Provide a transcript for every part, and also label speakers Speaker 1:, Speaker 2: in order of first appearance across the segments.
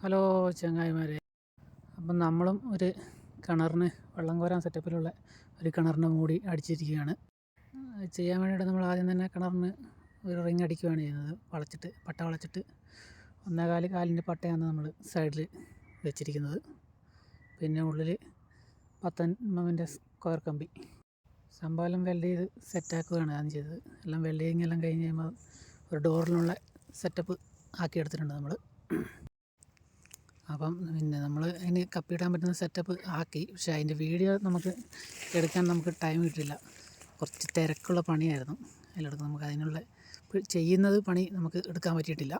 Speaker 1: Hello ചങ്ങായിമാരെ, അപ്പം നമ്മളും ഒരു കിണറിന് വെള്ളം കോരാൻ സെറ്റപ്പിലുള്ള ഒരു കിണറിന് മൂടി അടിച്ചിരിക്കുകയാണ്. ചെയ്യാൻ വേണ്ടിയിട്ട് നമ്മൾ ആദ്യം തന്നെ കിണറിന് ഒരു റിങ് അടിക്കുകയാണ് ചെയ്യുന്നത്. പട്ട വളച്ചിട്ട് 1.25 കാലിൻ്റെ പട്ടയാണ് നമ്മൾ സൈഡിൽ വെച്ചിരിക്കുന്നത്. പിന്നെ ഉള്ളിൽ 10 mm സ്ക്വയർ കമ്പി സംഭവം വെൽഡ് ചെയ്ത് സെറ്റാക്കുകയാണ് ആദ്യം ചെയ്തത്. എല്ലാം വെൽഡിങ് എല്ലാം കഴിഞ്ഞ് കഴിയുമ്പോൾ ഒരു ഡോറിനുള്ള സെറ്റപ്പ് ആക്കിയെടുത്തിട്ടുണ്ട് നമ്മൾ. അപ്പം പിന്നെ നമ്മൾ അതിന് കപ്പിയിടാൻ പറ്റുന്ന സെറ്റപ്പ് ആക്കി. പക്ഷേ അതിൻ്റെ വീഡിയോ എടുക്കാൻ നമുക്ക് ടൈം കിട്ടില്ല. കുറച്ച് തിരക്കുള്ള പണിയായിരുന്നു അതിലെടുത്ത്. നമുക്ക് അതിനുള്ള ചെയ്യുന്നത് പണി നമുക്ക് എടുക്കാൻ പറ്റിയിട്ടില്ല.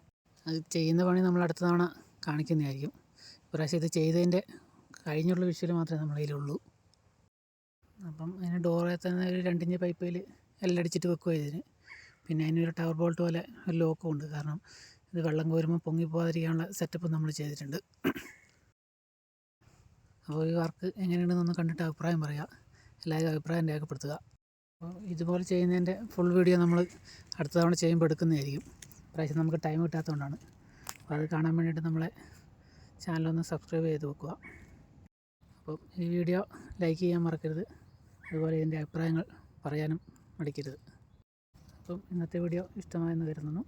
Speaker 1: അത് ചെയ്യുന്ന പണി നമ്മൾ അടുത്ത തവണ കാണിക്കുന്നതായിരിക്കും. ഇപ്രാവശ്യം ഇത് ചെയ്തതിൻ്റെ കഴിഞ്ഞുള്ള വിഷ്വൽ മാത്രമേ നമ്മുടെ കയ്യിലുള്ളൂ. അപ്പം അതിന് ഡോറിൽ തന്നെ ഒരു 2 ഇഞ്ച് പൈപ്പിൽ എല്ലാം അടിച്ചിട്ട് വെക്കുക ഇതിന്. പിന്നെ അതിനൊരു ടവർ ബോൾട്ട് പോലെ ഒരു ലോക്കും ഉണ്ട്. കാരണം ഇത് വെള്ളം കോരുമ്പോൾ പൊങ്ങിപ്പോകാതിരിക്കാനുള്ള സെറ്റപ്പ് നമ്മൾ ചെയ്തിട്ടുണ്ട്. അപ്പോൾ ഈ വർക്ക് എങ്ങനെയുണ്ടെന്നൊന്ന് കണ്ടിട്ട് അഭിപ്രായം പറയുക. എല്ലാവരും അഭിപ്രായം രേഖപ്പെടുത്തുക. അപ്പോൾ ഇതുപോലെ ചെയ്യുന്നതിൻ്റെ ഫുൾ വീഡിയോ നമ്മൾ അടുത്ത തവണ ചെയ്യുമ്പോൾ എടുക്കുന്നതായിരിക്കും. പ്രാവശ്യം നമുക്ക് ടൈം കിട്ടാത്തതുകൊണ്ടാണ്. അപ്പോൾ അത് കാണാൻ വേണ്ടിയിട്ട് നമ്മളെ ചാനലൊന്ന് സബ്സ്ക്രൈബ് ചെയ്ത് വെക്കുക. അപ്പോൾ ഈ വീഡിയോ ലൈക്ക് ചെയ്യാൻ മറക്കരുത്. അതുപോലെ ഇതിൻ്റെ അഭിപ്രായങ്ങൾ പറയാനും മടിക്കരുത്. അപ്പം ഇന്നത്തെ വീഡിയോ ഇഷ്ടമായെന്ന് കരുതുന്നു.